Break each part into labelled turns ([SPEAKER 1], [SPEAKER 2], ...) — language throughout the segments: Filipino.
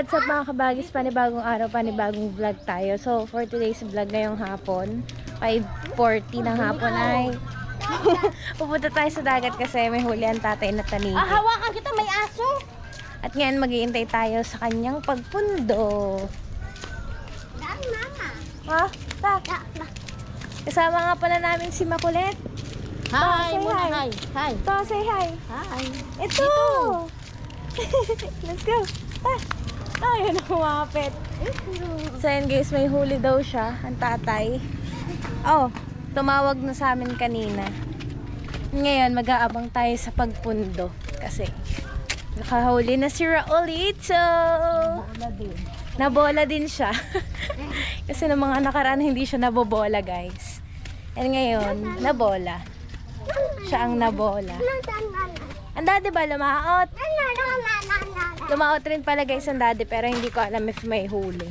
[SPEAKER 1] what's up mga kabagis, panibagong araw, panibagong vlog tayo. So, for today's vlog ngayong hapon, 5:40 ng hapon ay pupunta tayo sa dagat kasi may huli ang tatay na tanigi.
[SPEAKER 2] Hawakan kita, may aso!
[SPEAKER 1] At ngayon mag-iintay tayo sa kanyang pagpundo.
[SPEAKER 2] Daan, mama.
[SPEAKER 1] Ha? Kasama nga pala namin si Makulit.
[SPEAKER 2] Hi,
[SPEAKER 1] say
[SPEAKER 2] muna,
[SPEAKER 1] hi.
[SPEAKER 2] Hi.
[SPEAKER 1] To, say hi.
[SPEAKER 2] Hi.
[SPEAKER 1] Ito! Let's go. Ayun ang umapit. So yun guys, may huli daw siya, ang tatay. Oh, tumawag na sa amin kanina. Ngayon, mag-aabang tayo sa pagpundo. Kasi, nakahuli na si Raulito. Nabola din siya. Kasi ng mga nakaraan, hindi siya nabobola guys. And ngayon, nabola. Siya ang nabola. Ang daddy ba lumaot? Lumaot rin pala guys ang daddy, pero hindi ko alam if may huli.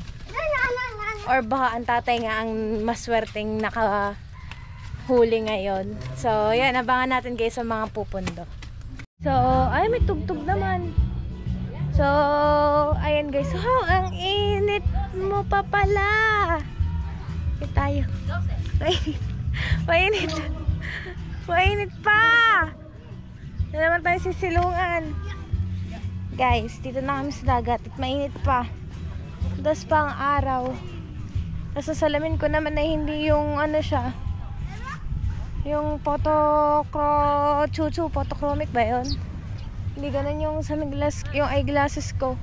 [SPEAKER 1] Or baka ang tatay nga ang maswerteng nakahuli ngayon. So, yan, abangan natin guys sa mga pupundo. So, ay may tugtog naman. So, ayan guys. Oh, ang init mo pa pala. Here tayo. Mainit. Mainit pa. Na naman tayo sisilungan. Guys, dito na kami sa dagat at mainit pa. Das pa ang araw. Nasa salamin ko naman na hindi yung ano siya. Yung photochromic ba yun? Hindi ganun yung yung eyeglasses ko.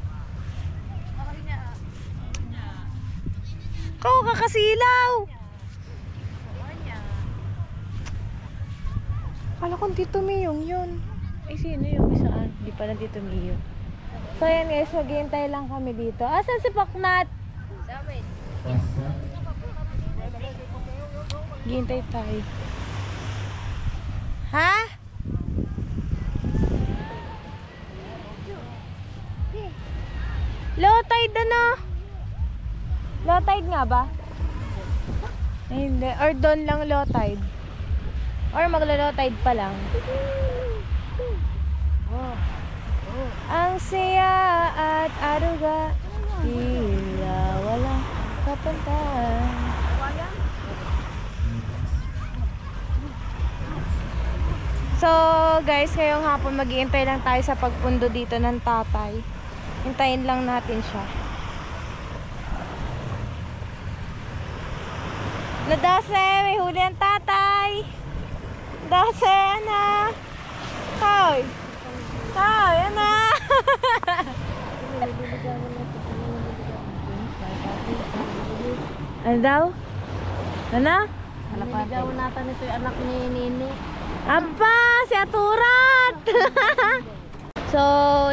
[SPEAKER 1] Kakasilaw! Kala kong Tito Miyong yun. Ay, sino yung isaan? Hindi pala Tito Miyong. So, ayan guys, maghihintay lang kami dito. Asan si Paknat? Maghihintay tayo. Ha? Low tide ano? Low tide nga ba? Ay, hindi. Or doon lang low tide. Or maglo-low tide pa lang. Ang saya at aruga, tila walang kapantahan. So guys, ngayong hapon mag-iintay lang tayo sa pagpundo dito ng tatay. Hintayin lang natin siya. Nadase, may huli ang tatay. Dase, ana. Hoy. Hoy, ana. Ano daw? Ano?
[SPEAKER 2] Niligaw natin ito yung anak ni Nini.
[SPEAKER 1] Aba, si Aturat. So,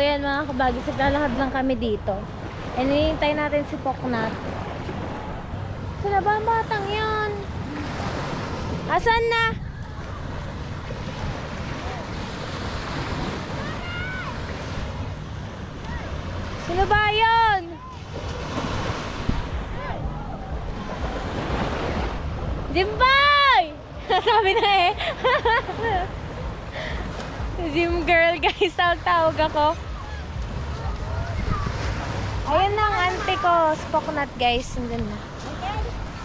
[SPEAKER 1] yan mga kabagis, naglalakad lang kami dito. And hinihintay natin si Poknat. Saan ba ang batang yan? Asan na? Sino ba yun? Jimbay! Sabi na eh. Gym girl guys, tawag ako. Ayun na ang auntie ko, Spoknat guys, nandun na.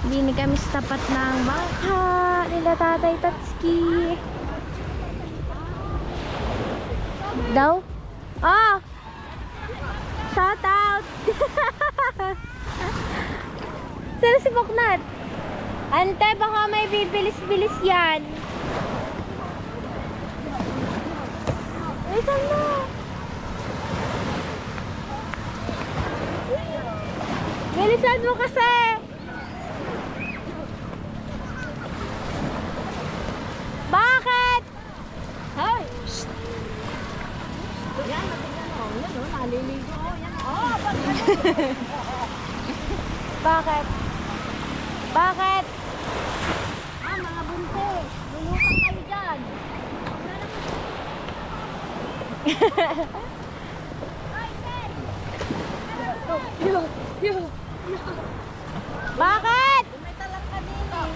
[SPEAKER 1] Hindi kami sa tapat ng bangka nila Tatay Tatsuki. Daw? Oh! Shout out! Saan si Spoknat? Ante, baka may bibilis-bilis yan. Saan na? Bilisan mo kasi! Bakit? Hoy! Shhh!
[SPEAKER 2] Yan, natignan mo. Yan o, naliligo. Yan o.
[SPEAKER 1] Bakit? Bakit?
[SPEAKER 2] Mga bunte. Lulutang kayo dyan.
[SPEAKER 1] Bakit?
[SPEAKER 2] May talang ka din eh.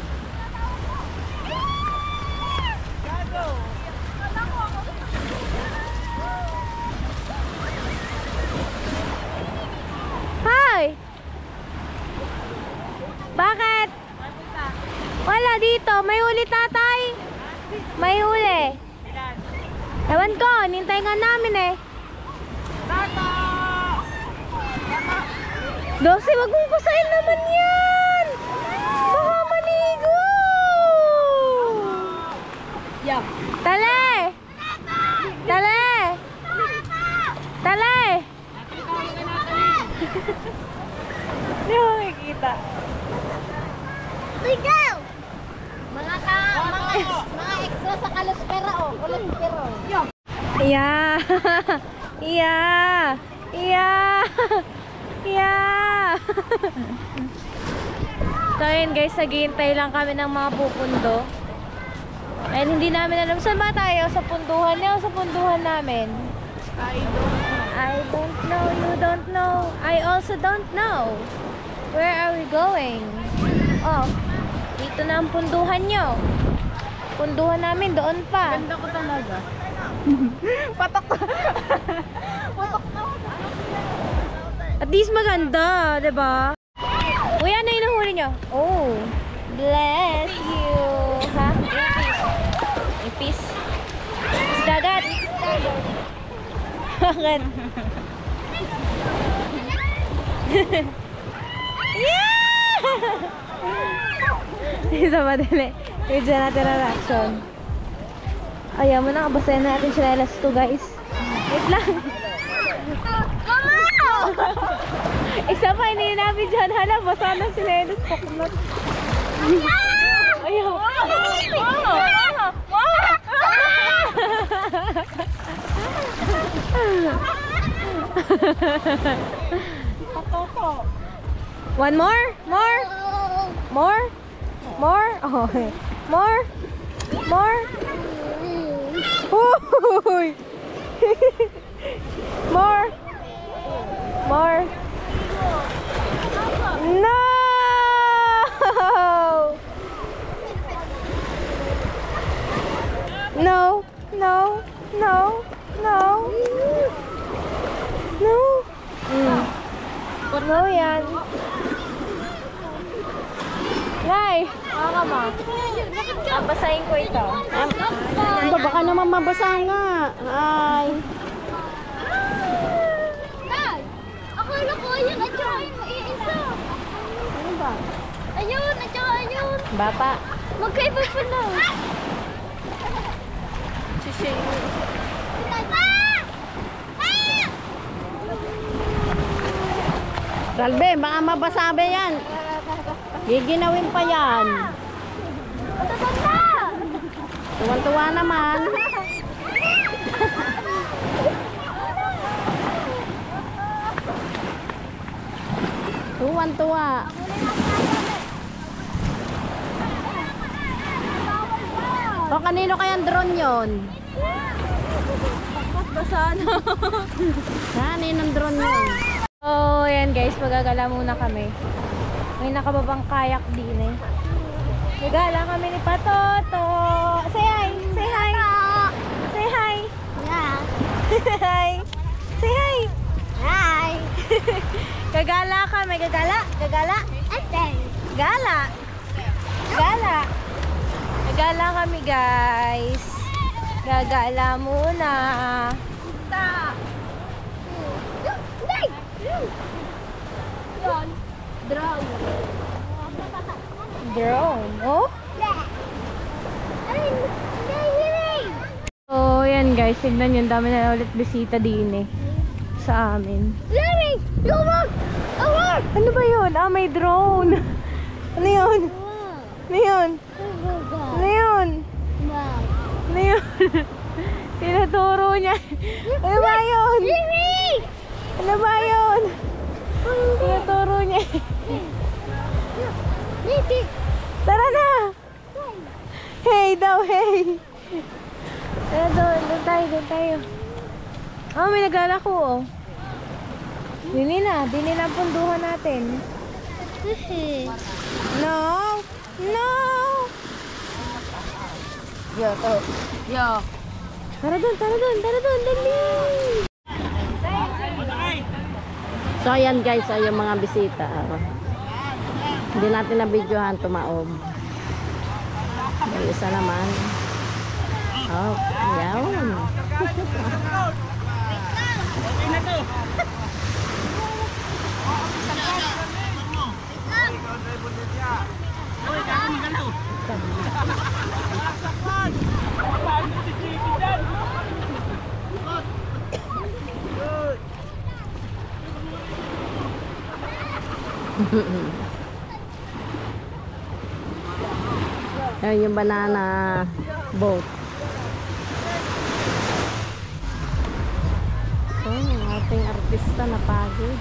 [SPEAKER 1] dito. May huli, tatay. May huli. Ewan ko, nintay nga namin eh. Dosi, wag mong kusain naman yan. Baka maligo. Tale. Tale. Tale. Hindi mo makikita.
[SPEAKER 2] Ikaw! Mga extra sa kaluspera o. Kaluspera o.
[SPEAKER 1] Yeah. Yeah. Yeah. Yeah. So yun guys, naghihintay lang kami ng mga pupundo. And hindi namin alam saan ba tayo, sa punduhan niya o sa punduhan namin. I don't know, you don't know. I also don't know. Where are we going? Oh, dito na ang punduhan nyo. Punduhan namin doon pa.
[SPEAKER 2] Ganda ko talaga. Patok.
[SPEAKER 1] At least maganda, 'di ba? Uy, ano yung nahuli nyo? Oh, bless you. Ha? Ipis. Ipis dagat. Bakit? Yeah! Isa madali. Medyo natin ang reaction. Ayaw mo na, kabasayan na natin sinelas to guys. Wait lang. Isa pa, hindi namin dyan. Hala, basa na sinelas. Paknot. Ayaw. One more? More? More? More? Oh, more? More? Uy! More? More? No! No! No! No! No! No! No yan. Nay! Baka ma. Babasahin ko ito.
[SPEAKER 2] Baka naman mabasa nga. Ay.
[SPEAKER 3] Dad! Akala ko ayun at saka yung iisa.
[SPEAKER 2] Ano ba?
[SPEAKER 3] Ayun at saka ayun.
[SPEAKER 1] Bata.
[SPEAKER 3] Magkaiba pala.
[SPEAKER 1] Sising.
[SPEAKER 2] Ralbe, baka mabasabi yan. Giginawin pa yan.
[SPEAKER 3] Matatanda!
[SPEAKER 2] Tuwan-tuwa naman. Tuwan-tuwa. So, kanino kayang drone yon?
[SPEAKER 1] Basa na.
[SPEAKER 2] Kaninong drone yun?
[SPEAKER 1] Oh, yan guys, magagala muna kami. May nakababang kayak din eh. Nagala kami ni Patoto. Say hi! Say hi! Say hi!
[SPEAKER 3] Yeah.
[SPEAKER 1] Hi! Say hi!
[SPEAKER 3] Hi!
[SPEAKER 1] Gagala kami. Gagala? Gagala?
[SPEAKER 3] Ate!
[SPEAKER 1] Gala! Gala! Gagala kami guys. Gagala muna.
[SPEAKER 3] Drone.
[SPEAKER 1] Drone. Oh? Oh, yan guys. Tignan yun. Dami na ulit bisita din eh. Sa amin.
[SPEAKER 3] Larry! Lumag! Awag!
[SPEAKER 1] Ano ba yun? Ah, may drone. Ano yun? Ano yun? Ano yun? Ano yun? Tinuturo niya. Ano ba yun?
[SPEAKER 3] Larry!
[SPEAKER 1] Ano ba yun? Tinuturo niya.
[SPEAKER 3] Larry!
[SPEAKER 1] Tara na! Hey daw, hey! Tara doon, doon tayo. Oh, may nagala ko oh. Dini na ang punduhan natin. No! No!
[SPEAKER 2] Yo, to. Yo.
[SPEAKER 1] Tara doon, dali!
[SPEAKER 2] So, ayan guys, ay yung mga bisita. Hindi natin na videohan, tumaob.
[SPEAKER 1] May isa naman. Oh, yawn. Ayan yung banana boat. So, yung ating artista na pagod.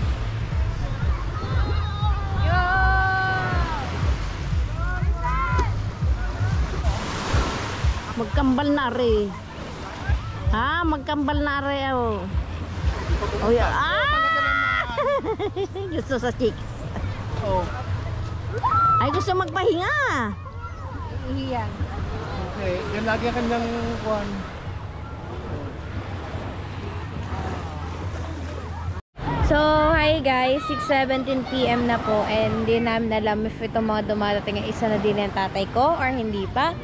[SPEAKER 1] Magkambal na re. Ha? Magkambal na re. Oh. Oh, yeah. Ah! Gusto sa chicks.
[SPEAKER 4] Oh.
[SPEAKER 1] Ay, gusto magpahinga.
[SPEAKER 2] Iyan.
[SPEAKER 4] Okay, yan lagi ang kanyang kuhan.
[SPEAKER 1] So, hi guys, 6:17 PM na po and hindi namin alam if ito mga dumadating ang isa na din ng tatay ko or hindi pa.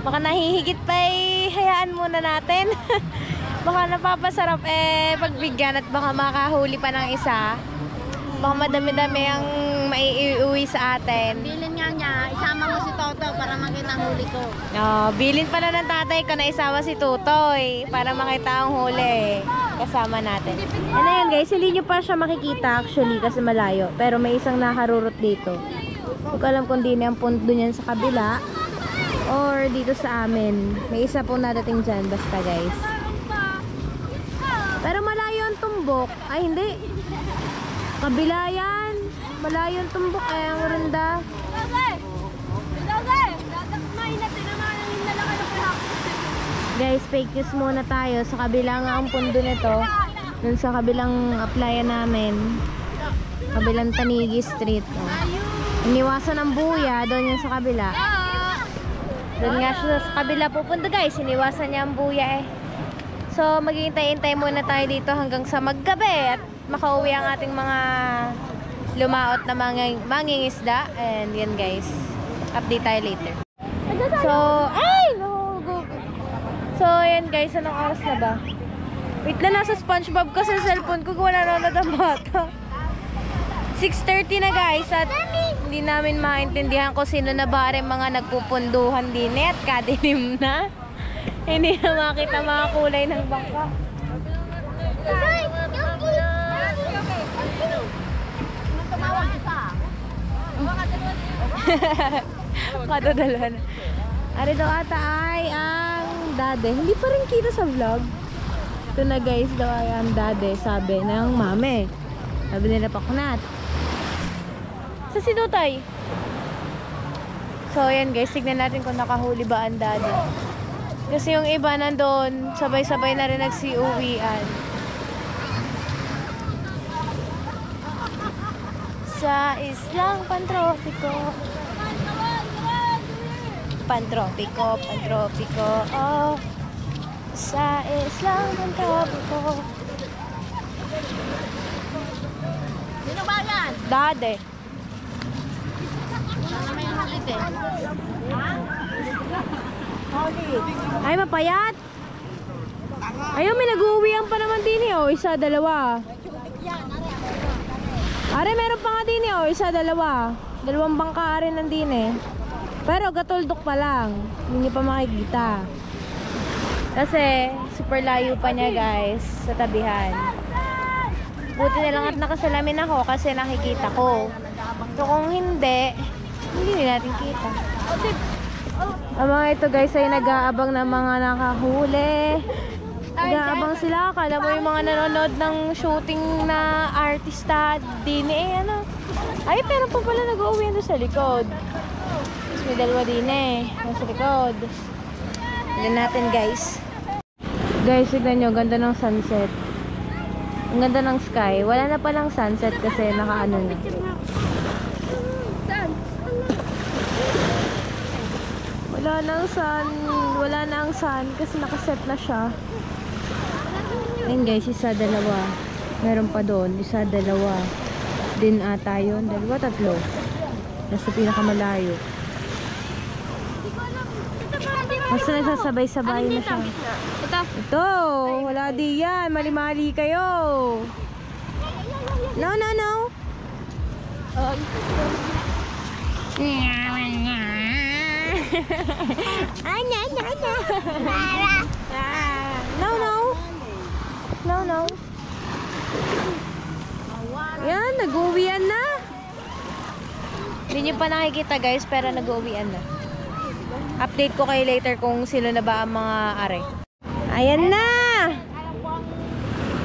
[SPEAKER 1] Baka nahihigit pa hayaan muna natin. Baka napapasarap pagbigyan at baka makahuli pa ng isa. Baka madami-dami ang maiuwi sa atin.
[SPEAKER 2] Bilin nga niya, isama mo si Toto para makita ang huli ko.
[SPEAKER 1] Bilin pala ng tatay ko na isama si Tutoy para makita ang huli. Kasama natin. And ayan guys, hindi nyo pa siya makikita actually kasi malayo. Pero may isang nakarurot dito. Hindi ko alam kung di na ang punto niyan sa kabila or dito sa amin. May isa po nadating dyan basta guys. Pero malayo ang tumbok. Ay hindi. Kabila yan. Malayo ang tumbok. Kaya ang rinda. Guys, fake news muna tayo. Sa kabila nga ang pundo nito. Dun sa kabilang applyan namin. Kabilang Tanigi Street. Oh. Iniwasan ang buya. Doon yung sa kabila. Doon nga siya sa kabila pupunta guys. Iniwasan niya ang buya eh. So, maghihintay-hintay muna tayo dito hanggang sa maggabi at makauwi ang ating mga lumaot na mangingisda. And yan guys. Update tayo later. So, ay! No, go. So, yan guys. Anong oras na ba? Wait lang, nasa SpongeBob ko sa cellphone ko kung nanonood ang bata. 6:30 na guys at hindi namin maintindihan kung sino na ba rin mga nagpupunduhan din at kadilim na. Hindi na makita mga kulay ng bangka. Kadadala na. Ari daw ata ay ang dade. Hindi pa rin kita sa vlog. Ito na guys daw ay ang dade. Sabi ng mame. Sabi nila Paknat. Sa si Tutay. So yan guys. Tignan natin kung nakahuli ba ang dade. Kasi yung iba nandun. Sabay-sabay na rin nagsiuwian. Sa islang pantropiko. Pantropiko, pantropiko, oh. Sa islang pantropiko.
[SPEAKER 2] Sino ba yan?
[SPEAKER 1] Dade.
[SPEAKER 2] Ano may halit eh?
[SPEAKER 1] Ay, mapayat. Ayaw, may nag-uuwian pa naman din eh, oh. Isa, dalawa. Are, meron pa nga din eh, oh. Isa, dalawa. Dalawang bangka rin nandin eh. Pero gatuldok pa lang. Hindi pa makikita. Kasi super layo pa niya guys sa tabihan. Buti na lang at nakasalamin ako kasi nakikita ko. So kung hindi natin kita. Ang mga ito guys ay nag-aabang ng mga nakahuli. Nag-aabang sila. Kala mo yung mga nanonood ng shooting na artista din eh ano. Ay pero pa pala nag-uwi doon sa likod. May dalawa din eh. Nasa likod. Tignan natin guys. Guys, tignan nyo. Ganda ng sunset. Ang ganda ng sky. Wala na palang sunset kasi nakaano na. Wala na ang sun. Wala na ang sun kasi nakaset na siya. Ayun guys, isa, dalawa. Meron pa doon. Isa, dalawa. Din ata yun. Dalawa, tatlo. Nasa pinakamalayo. Basta nagsasabay-sabay na siya. Ito, wala di yan. Mali-mali kayo. No, no, no. No, no. No, no. Yan, nag-uwian na. Hindi nyo pa nakikita guys, pero nag-uwian na. Update ko kayo later kung sino na ba ang mga are. Ayan na!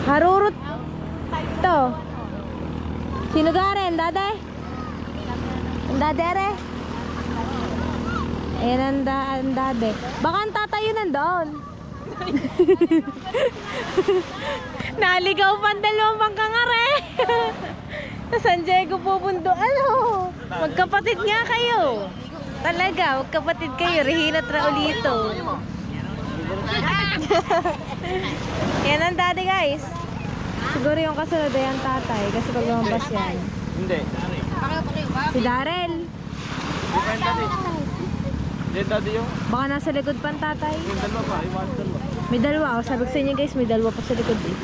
[SPEAKER 1] Harurot to. Sino garen? Daday? Ang dadere? Ayan ang dade. Baka ang tatay yun nandoon. Naligaw pa ang dalawang bangkangare. Sa San Diego pupundo. Ano? Magkapatid nga kayo. Talaga, magkapatid kayo. Regina at Raulito. Yan ang daddy guys. Siguro yung kasunod ay ang tatay. Kasi pag lumabas yan.
[SPEAKER 4] Hindi.
[SPEAKER 1] Si Darrell.
[SPEAKER 4] Di ba yung daddy? Hindi daddy yung?
[SPEAKER 1] Baka nasa likod pa ang tatay.
[SPEAKER 4] Yung dalawa pa. Yung dalawa.
[SPEAKER 1] May dalawa. O, sabi ko sa inyo guys, may dalawa pa sa likod eh.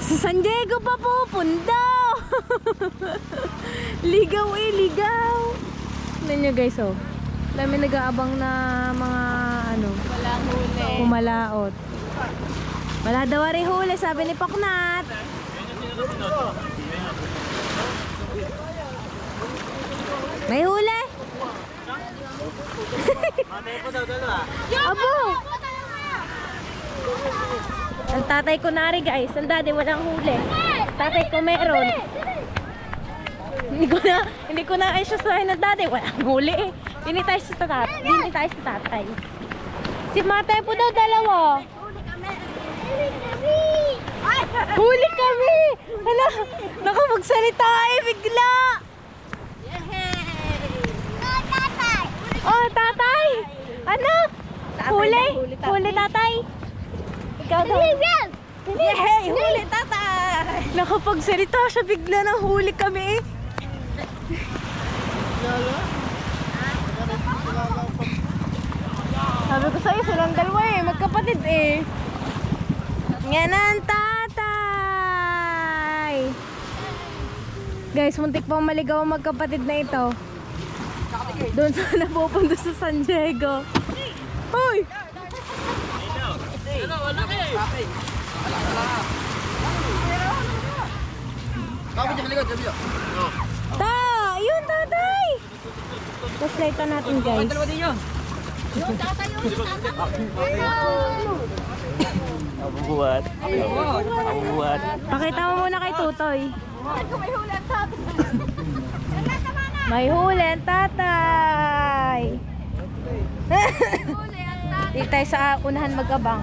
[SPEAKER 1] Sa San Diego pa pupunta. Ligaw eh, ligaw. Tignan nyo guys oh. Dami nag-aabang na mga ano.
[SPEAKER 2] Walang huli.
[SPEAKER 1] Kumalaot. Wala daw rin huli, sabi ni Paknat. May huli. Abo. Ang tatay ko nari guys, ang daddy walang huli. Tatay ko meron. Hindi ko na ay siya sa ng daddy, walang huli eh. Hindi tayo sa tatay. Si Matay po daw dalawa. Huli kami! Hala, naku magsalita eh, bigla! Oh, tatay! Anak! Huli! Huli tatay! Ikaw daw. Yay! Huli tatay! Nakapagsalita siya bigla na huli kami eh. Sabi ko sa'yo, silang dalawa eh, magkapatid eh. Yan ang tatay! Guys, muntik pang maligaw ang magkapatid na ito. Doon sa napupunta sa San Diego. Hoy! Ta! Yun, tatay! Tapos lightan natin guys.
[SPEAKER 4] Ang buwan.
[SPEAKER 1] Pakita mo muna kay Tutoy. May huli ang tatay. Dito tayo sa unahan mag-abang.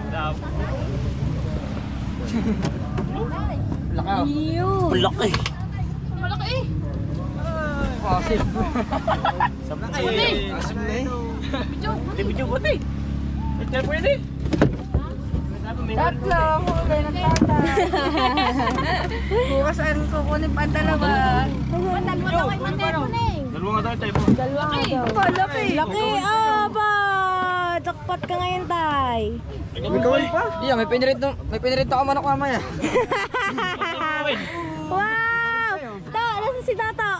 [SPEAKER 4] Malaki.
[SPEAKER 3] Malaki eh.
[SPEAKER 4] Asim. Asim na eh. Video ba ito eh? Ito pwede.
[SPEAKER 2] Tatlo, huli ng tatay. Bukas ang kukunin pa ang dalawa. Dalawa daw ay mantepuning.
[SPEAKER 4] Dalawa nga tayo po.
[SPEAKER 1] Dalawa nga daw.
[SPEAKER 2] Laki.
[SPEAKER 1] Laki! Aba! Jackpot ka ngayon, tay.
[SPEAKER 4] May kawal pa?
[SPEAKER 5] Iya, may pinirito ako manok mamaya.
[SPEAKER 1] Wow! To, nasa si Tato?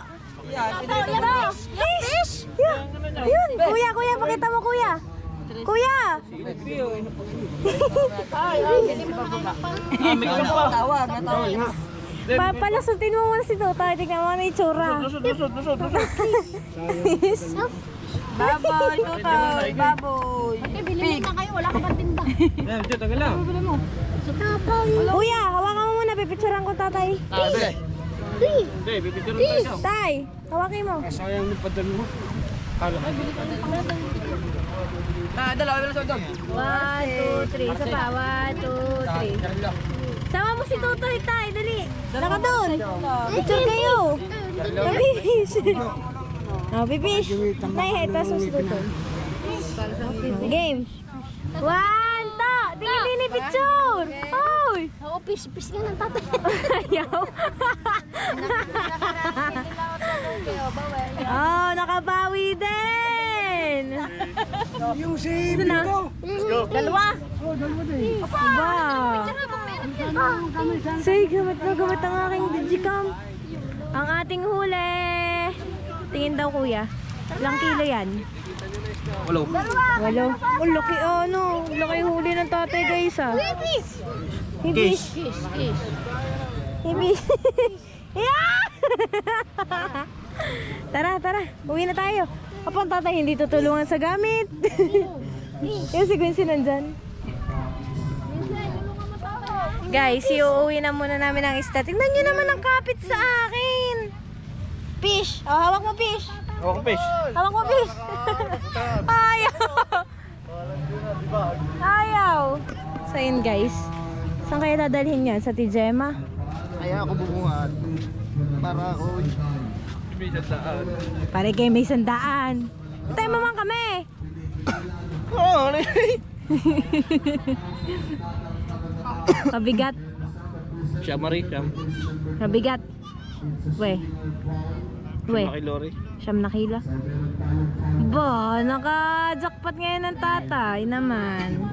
[SPEAKER 1] Tato! Fish! Yun! Kuya, pakita mo kuya. Kuya!
[SPEAKER 4] May kawal pa.
[SPEAKER 5] Tawag.
[SPEAKER 1] Papalasutin mo muna si Tutoy. Tignan mo na itsura.
[SPEAKER 4] Lusot.
[SPEAKER 5] Baboy, tutoy, baboy.
[SPEAKER 2] Bilhin na kayo, wala ka pang tinda.
[SPEAKER 4] Dito, tagal lang.
[SPEAKER 1] Kuya, hawakan mo muna. Pipicturean ko tatay.
[SPEAKER 4] Hindi, bibigyan rin tayo.
[SPEAKER 1] Tay, hawakin mo.
[SPEAKER 4] Sayang yung padal mo. Kala.
[SPEAKER 5] Dalawa na sa doon.
[SPEAKER 1] 1, 2, 3. Isa pa. 1, 2, 3. Sama mo si Tutoy, tay. Dali. Naka doon. Picture kayo. Nabibish. Oh, bibish. Tay, itas mo si Tutoy. Game. 1, 2. Tingin picture. Hoy.
[SPEAKER 2] Oo, pis nga ng tatay.
[SPEAKER 1] Ayaw. Oh, nakabawi din.
[SPEAKER 2] Yung si
[SPEAKER 1] Ito na. Dalawa. Aba. Say, gamit na gamit ang aking digicam. Ang ating huli. Tingin daw kuya. Ilang kilo yan?
[SPEAKER 4] 8.
[SPEAKER 1] Walo. Oh, laki ano. Laki huli ng tatay guys ah. Hibis. Hibis. Yeah! Tara, tara. Uwi na tayo. Kapag tatay hindi tutulungan sa gamit. Yung si Quincy nandyan. Guys, iuwi na muna namin ang isda. Tingnan nyo naman ang kapit sa akin. Fish. Oh, hawak mo fish.
[SPEAKER 4] Hawak ko fish.
[SPEAKER 1] Hawak mo fish. Ayaw. Ayaw. So yun guys. Saan kaya dadalhin yan? Sa Tijema?
[SPEAKER 4] Kaya ako bubungat. Para ako. May sandaan.
[SPEAKER 1] Pare kayo may sandaan. Tayo mamang kami.
[SPEAKER 4] Oo, ano
[SPEAKER 1] Mabigat.
[SPEAKER 4] Siya, Marie. Siyam.
[SPEAKER 1] Mabigat. We. We.
[SPEAKER 4] Lori.
[SPEAKER 1] Siyam na kilo. Ba, naka-jackpot ngayon ng tatay naman.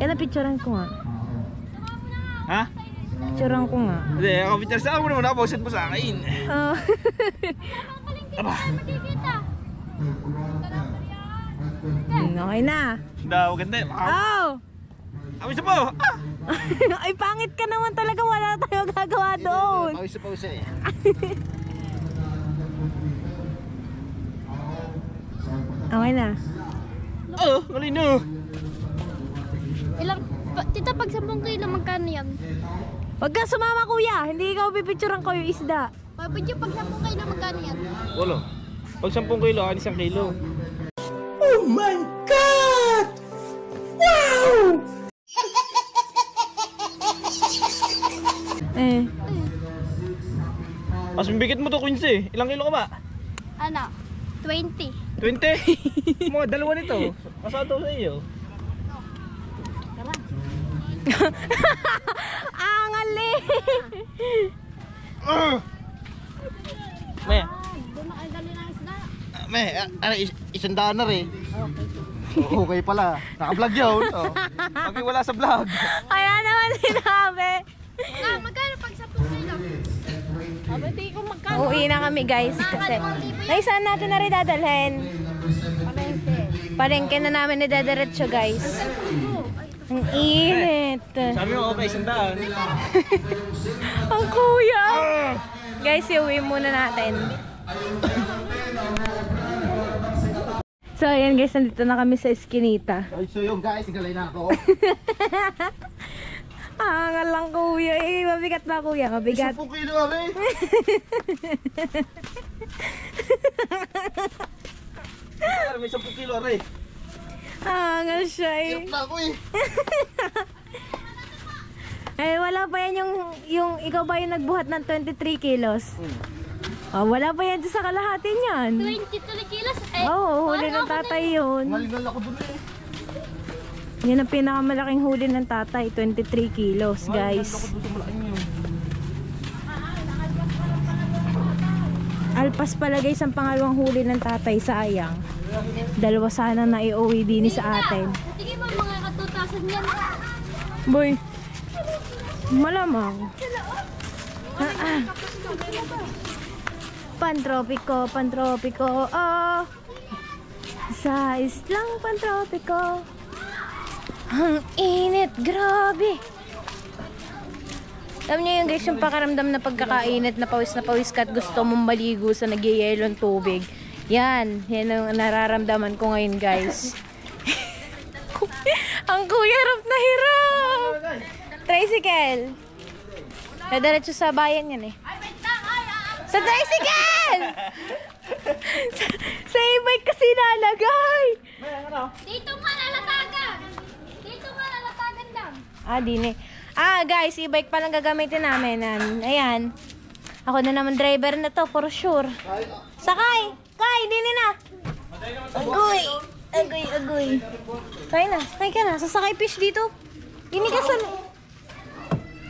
[SPEAKER 1] Kaya picturean ko nga.
[SPEAKER 4] Ha?
[SPEAKER 1] Picturean ko nga.
[SPEAKER 4] Hindi, ako picture sa ako naman. Naposit mo sa akin.
[SPEAKER 1] Oh.
[SPEAKER 4] Aba.
[SPEAKER 1] Okay na.
[SPEAKER 4] Daw, ganda.
[SPEAKER 1] Oh!
[SPEAKER 4] Amin sa po.
[SPEAKER 1] Ay, pangit ka naman talaga. Wala tayong gagawa doon.
[SPEAKER 4] Pawis sa pawis eh.
[SPEAKER 1] Okay na.
[SPEAKER 4] Oo, malino.
[SPEAKER 3] Tita, pag 10 kilo, magkano yan?
[SPEAKER 1] Huwag ka sumama kuya. Hindi ikaw pipicturean ko yung isda.
[SPEAKER 3] Pabidyo, pag 10 kilo, magkano yan?
[SPEAKER 4] Walo. Pag 10 kilo, akin 1 kilo.
[SPEAKER 1] Eh.
[SPEAKER 4] Mas mabigit mo to, Quincy. Ilang kilo ka ba?
[SPEAKER 3] Ano? 20.
[SPEAKER 4] 20? Mga dalawa nito. Masado sa iyo.
[SPEAKER 1] Angali!
[SPEAKER 4] Me.
[SPEAKER 3] Doon na kayo dali ng isda.
[SPEAKER 4] Me, isandaan na rin. Okay pala. Naka-vlog yun. Pag wala sa vlog.
[SPEAKER 1] Kaya naman sinabi.
[SPEAKER 3] Magkano pag 10 kilo? Abati ko magkano?
[SPEAKER 1] Uuwi na kami guys. Kasi, ay, saan natin na rin dadalhin? Palengke na namin ni Dadaretso guys. Ang init.
[SPEAKER 4] Sabi mo, okay, isandaan.
[SPEAKER 1] Ang kuya. Guys, iuwi muna natin. So, ayan guys, nandito na kami sa Eskinita.
[SPEAKER 4] Ay, so yung guys, galay na ako.
[SPEAKER 1] Angal lang kuya eh. Mabigat ba kuya? Mabigat.
[SPEAKER 4] 10 kilo kami. May 10 kilo rin.
[SPEAKER 1] Angal siya eh.
[SPEAKER 4] Hirap na ako eh.
[SPEAKER 1] Eh, wala pa yan yung ikaw ba yung nagbuhat ng 23 kilos? Oh, wala pa yan sa kalahati niyan.
[SPEAKER 3] 23 kilos?
[SPEAKER 1] Oo, huli ng tatay yun.
[SPEAKER 4] Malingal ako dun eh.
[SPEAKER 1] Yan ang pinakamalaking huli ng tatay, 23 kilos guys.
[SPEAKER 4] Malingal ako dun sa malaking yun.
[SPEAKER 1] Alpas pala guys ang pangalawang huli ng tatay, sayang. Dalawa sana na iuwi din sa atin.
[SPEAKER 3] Tingin mo mga ka-2,000 yan.
[SPEAKER 1] Boy, malamang. Pantropiko, pantropiko, oh. Sa islang pantropiko. Ang init, grabe. Alam niyo yung guys, yung pakaramdam na pagkakainit na pawis ka at gusto mong maligo sa nagyayelong tubig. Yan ang nararamdaman ko ngayon guys. Ang kuya hirap na hirap. Tricycle. Diretso sa bayan yan eh. Sa tricycle! Sa e-bike kasi nalagay.
[SPEAKER 3] Dito nga lalatagan. Dito nga lalatagan lang.
[SPEAKER 1] Ah, din eh. Ah, guys, e-bike palang gagamitin namin. Ayan. Ako na naman driver na to, for sure. Sakay! Kay, din na. Agoy! Agoy, agoy. Kaya na, sakay ka na. Sasakay fish dito. Dini ka sa...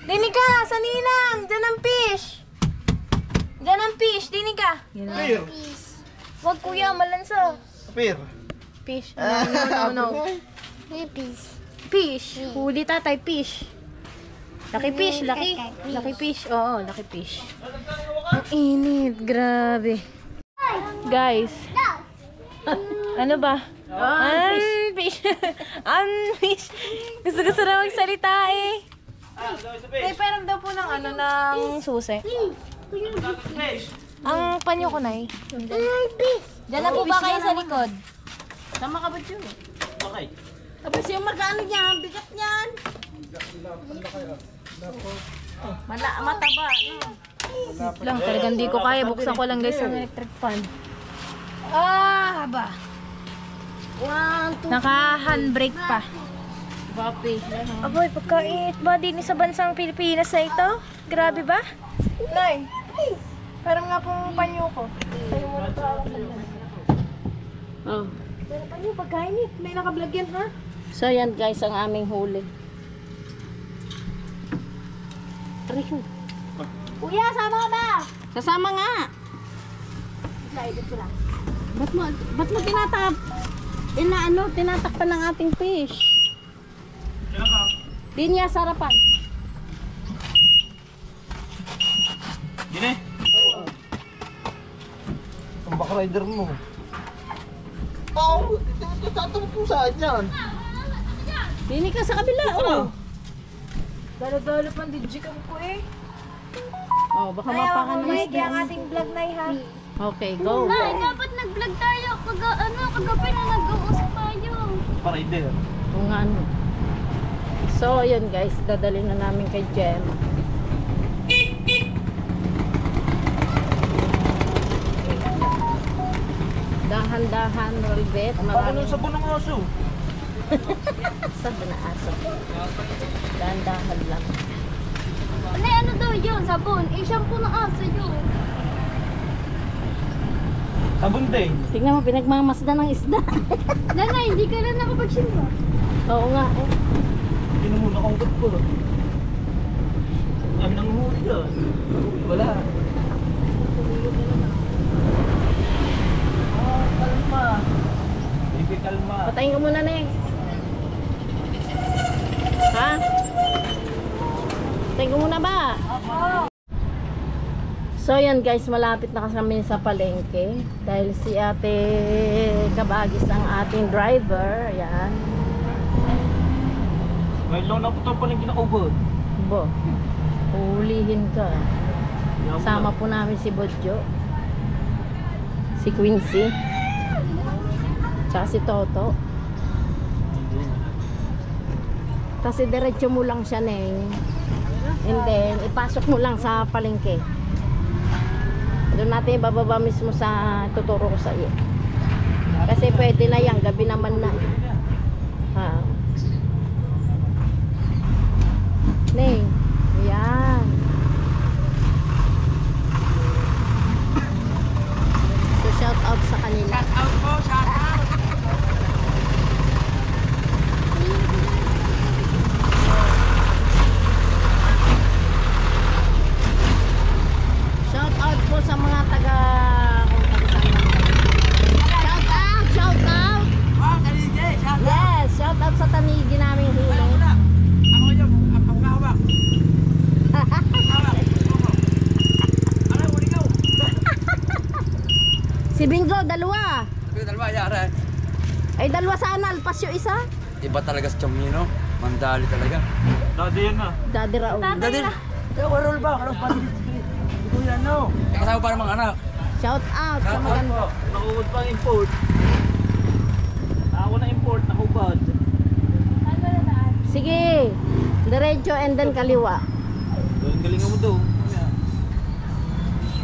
[SPEAKER 1] Dini ka, sa ninang. Diyan ang fish. Diyan ang fish, dini ka.
[SPEAKER 4] Apir.
[SPEAKER 1] Wag kuya, malansa.
[SPEAKER 4] Apir.
[SPEAKER 1] Fish. No. Fish. Huli tatay, fish. Lucky fish, lucky. Lucky fish. Oo, lucky fish. Ang init, grabe. Guys. Ano ba? Fish. Fish. Gusto na magsalita eh. Pero daw po ng ng susi. Ang panyo ko, Nay. Diyan na po ba kayo sa likod?
[SPEAKER 5] Tama ka ba dyan?
[SPEAKER 4] Okay.
[SPEAKER 5] Tapos yung magkano niya, bigat niyan. Mataba.
[SPEAKER 1] Wait lang, talagang di ko kaya. Buksan ko lang guys yung electric fan. Haba.
[SPEAKER 5] 1, 2,
[SPEAKER 1] Naka-handbrake pa.
[SPEAKER 5] Bapi.
[SPEAKER 1] Aboy, pagkait ba din sa bansang Pilipinas na ito? Grabe ba? Nay, parang nga pong panyo ko. Tayo mo na ito.
[SPEAKER 5] Oh.
[SPEAKER 1] Pero panyo, pagkainit. May nakablog yan, ha?
[SPEAKER 5] So yan guys ang aming huli.
[SPEAKER 1] Kuya, sama ka ba?
[SPEAKER 5] Sasama nga.
[SPEAKER 1] Slide ko lang.
[SPEAKER 5] Ba't mo tinatakpan ng ating fish? Di niya sarapan.
[SPEAKER 4] Gine? Oo. Ang back rider mo. Oo, tatawag kung saan yan.
[SPEAKER 5] Dini ka sa kabila, oh.
[SPEAKER 1] Dalo-dalo pang digicam ko eh.
[SPEAKER 5] Oh, baka mapakanis
[SPEAKER 1] Kaya ang ating vlog na ha.
[SPEAKER 5] Okay, go.
[SPEAKER 3] Nay, dapat nag-vlog tayo. Kagabi na nag-uusap tayo.
[SPEAKER 4] Back rider.
[SPEAKER 5] Kung ano. So, yun guys, dadalhin na namin kay Jem. Dahan-dahan, Rolbet.
[SPEAKER 4] Ano sa bunong aso?
[SPEAKER 5] Sabi na aso. Dahan-dahan lang.
[SPEAKER 3] Ano daw yun? Sabon. Shampoo ng aso yun.
[SPEAKER 4] Sabon din.
[SPEAKER 5] Tingnan mo, pinagmamasda ng isda.
[SPEAKER 3] Nanay, hindi ka lang nakapagsimba.
[SPEAKER 5] Oo nga, eh.
[SPEAKER 4] Pinumuna kong ko. Ang nanguhuli yan. Wala. Kalma. Baby, kalma.
[SPEAKER 5] Patayin ko muna, Neng. Ha? Patayin ko muna ba? So yan guys, malapit na kami sa palengke. Dahil si Ate Kabagis ang ating driver. Ayan.
[SPEAKER 4] Ngayon lang na po ito paling kinakaubod.
[SPEAKER 5] Bo, hulihin ka. Sama po namin si Bodjo, si Quincy, tsaka si Toto. Kasi diretso mo lang siya, Neng. And then, ipasok mo lang sa palengke. Doon natin ibababa mismo sa tuturo ko sa iyo. Kasi pwede na yan, gabi naman na. Ha. Neng, yan. So shout out sa kanila. Shout out po, shout out. Shout out po sa mga taga shout out, shout out. Yes, shout out sa Tanigi namin huli. Si Bingo, dalawa.
[SPEAKER 6] Dalawa, yara.
[SPEAKER 5] Ay, dalawa sana. Alpas yung isa.
[SPEAKER 6] Iba talaga sa Chamino. Mandali talaga.
[SPEAKER 4] Dati yan na.
[SPEAKER 5] Daddy Raul.
[SPEAKER 6] Daddy. Warol ba? Ano pa? Hindi ko yan, no? Kasama para mga anak.
[SPEAKER 5] Shout out sa maganda.
[SPEAKER 4] Nakubad pa ang import. Ako na import, nakubad.
[SPEAKER 5] Sige. Diretso and then kaliwa.
[SPEAKER 4] Ang galingan mo daw.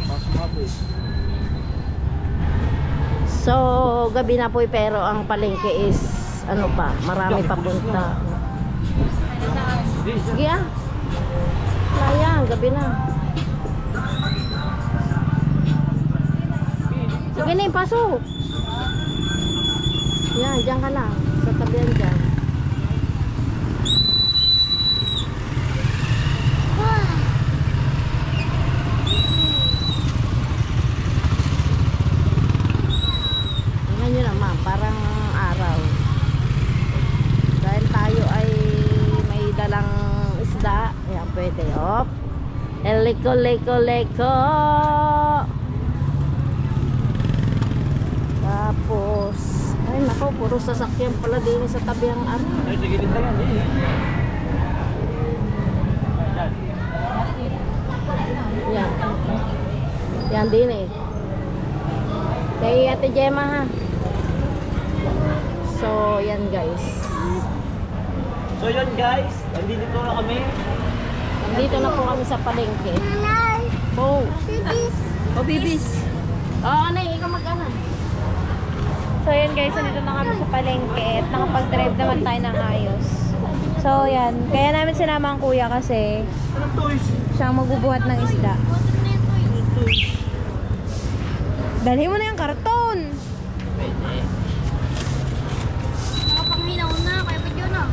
[SPEAKER 4] Pasok mo eh.
[SPEAKER 5] So, gabi na po pero ang palengke is ano pa, marami pa punta. Sige ah. Sayang, gabi na. Sige na, pasok. Yan, dyan ka lang. Sa tabihan dyan. Tingnan nyo naman, parang araw. Leko, leko, leko. Tapos, ay nako, puro sasakyan pala din sa tabi ang ano.
[SPEAKER 6] Ay, sige din tayo.
[SPEAKER 5] Yan. Yan din eh. Kay Ate Gemma ha. So, yan guys.
[SPEAKER 6] So yun guys, nandito na kami.
[SPEAKER 5] Dito na po kami sa palengke. Oh. Oh, bibis. Oh, ano ikaw mag-ana.
[SPEAKER 1] So yan guys, nandito na kami sa palengke at nakapag-drive naman tayo ng ayos. So yan, kaya namin sinama ang kuya kasi
[SPEAKER 6] Anong toys?
[SPEAKER 1] siyang magbubuhat ng isda. Dalhin mo na yung karton!
[SPEAKER 6] Pwede.
[SPEAKER 3] Nakapangminaw na, kaya pa dyan ah.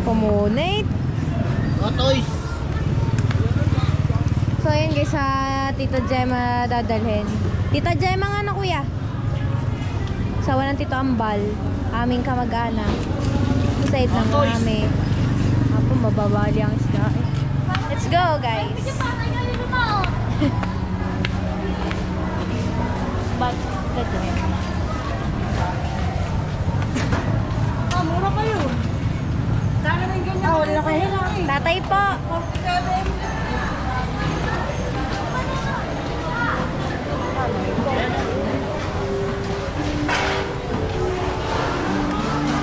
[SPEAKER 1] Pumunit!
[SPEAKER 4] Oh, toys!
[SPEAKER 1] So yan guys, sa Tita Gemma dadalhin. Tita Gemma nga na kuya. Sawa ng Tito Ambal, aming kamag-anak. Side ng mami. Apo, mababali ang isda eh. Let's go guys!
[SPEAKER 3] Patay ka rin mo.
[SPEAKER 1] But, let's go.
[SPEAKER 2] Ah, mura kayo. Sana na yung ganyan. Wala na kayo lang eh.
[SPEAKER 1] Tatay po!
[SPEAKER 2] 47.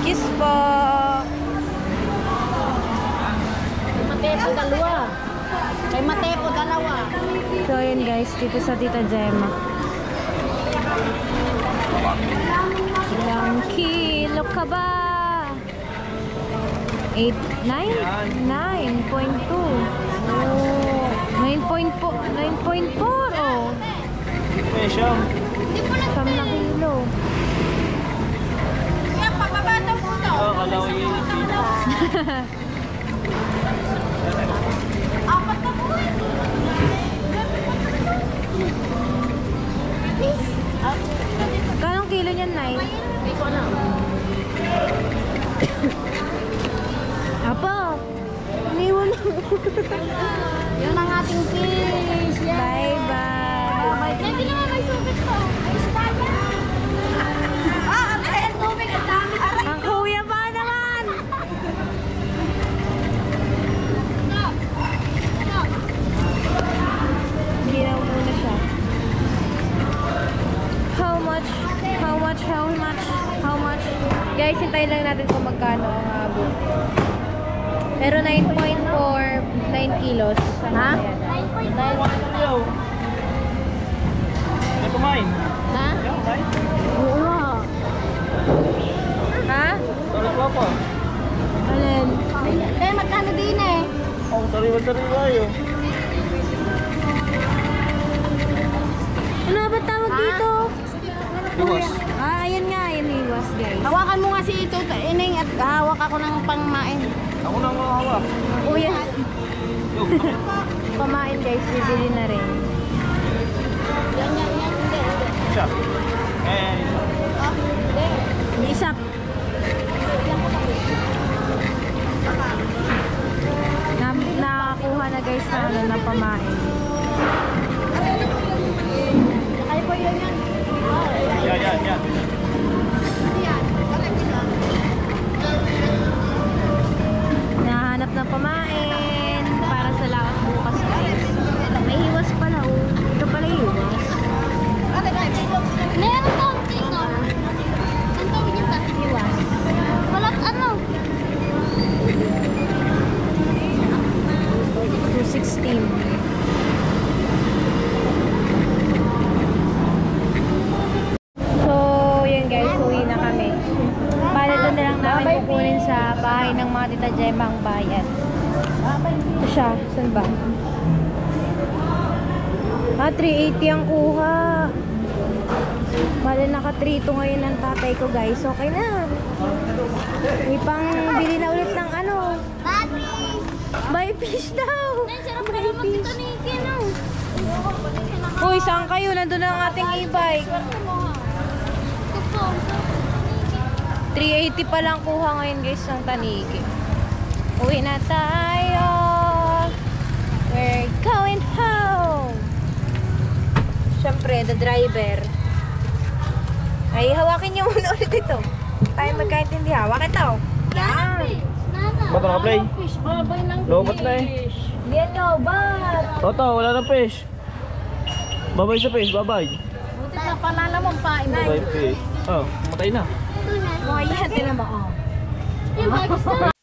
[SPEAKER 1] Kiss po!
[SPEAKER 5] Matepo dalawa. Kay Matepo dalawa.
[SPEAKER 1] So yun guys, dito sa Tita Gemma. Ilang kilo ka ba? 8, 9? 9.2. Oh, 9.4. Oh,
[SPEAKER 6] Presyo.
[SPEAKER 1] siyam na kilo.
[SPEAKER 2] Yan, pababata mo na.
[SPEAKER 6] Oo, kalaw yun.
[SPEAKER 2] Apat na po.
[SPEAKER 1] Kanong kilo niyan, Nay?
[SPEAKER 5] Ikaw na.
[SPEAKER 1] Apo! Iniwan mo.
[SPEAKER 5] Yun ang ating fish. Yan.
[SPEAKER 1] Bye-bye!
[SPEAKER 3] Hindi naman may sukit ko. Ay, espada.
[SPEAKER 2] Ah, ang kaya tubig. Ang dami. Aray.
[SPEAKER 1] Ang kuya pa naman! Ginaw muna siya. How much? How much? How much? How much? Guys, hintayin lang natin kung magkano ang abot. Pero 9.4, 9 kilos.
[SPEAKER 5] Ha?
[SPEAKER 6] Ayaw. May kumain.
[SPEAKER 5] Ha?
[SPEAKER 6] Ayaw, kumain.
[SPEAKER 5] Oo nga.
[SPEAKER 1] Ha?
[SPEAKER 6] Sorry ko po.
[SPEAKER 1] Alin?
[SPEAKER 5] Eh, magkano din eh?
[SPEAKER 6] Oh, sariwa-sariwa yun.
[SPEAKER 1] Ano ba tawag dito?
[SPEAKER 4] Iwas.
[SPEAKER 1] Ah, ayan nga, ayan iwas guys.
[SPEAKER 5] Hawakan mo nga si ito, Ining, at hawak ako ng pangmain.
[SPEAKER 6] Ako nang hawak.
[SPEAKER 1] Kuya. Pamain guys, bibili na rin.
[SPEAKER 5] Yan, hindi.
[SPEAKER 6] Siya. Eh,
[SPEAKER 1] May isa. Nakakuha na guys na ano na pamain.
[SPEAKER 5] Ay po yun yan.
[SPEAKER 6] yan.
[SPEAKER 1] Nahanap ng pamain para sa laot bukas guys. May hiwas pala oh. Ito pala hiwas.
[SPEAKER 3] Meron tawag dito. Ang tawag dito.
[SPEAKER 1] Hiwas.
[SPEAKER 3] Walang ano.
[SPEAKER 1] 216. So, yun guys, uwi na kami. Bale, doon na lang namin kukunin sa bahay ng mga Tita Gemma ang bayad. Ito siya. Saan ba? Ah, 380 ang kuha. Bale, naka 3 ito ngayon ng tatay ko guys. Okay na. May pang bili na ulit ng ano.
[SPEAKER 3] Battery.
[SPEAKER 1] Buy fish daw.
[SPEAKER 3] Ay, sarap na naman ito ni Kino.
[SPEAKER 1] Uy, saan kayo? Nandun na ang ating e-bike.
[SPEAKER 3] Ito po.
[SPEAKER 1] 380 pa lang kuha ngayon guys ng tanigi. Uwi na tayo. We're going home. Siyempre, the driver. Ay, hawakin niyo muna ulit ito. Tayo magkaintindi. Hawak ito. Yan.
[SPEAKER 6] Ba't naka-play?
[SPEAKER 5] Fish, babay ng
[SPEAKER 6] Lobat na eh.
[SPEAKER 1] Yan no, but...
[SPEAKER 6] Toto, wala ng fish. Babay sa fish, babay.
[SPEAKER 5] Buti na pala naman pa.
[SPEAKER 6] Babay fish. Oh, matay na.
[SPEAKER 1] Mga yan, tinan mo. Oh.
[SPEAKER 3] Yung bags na.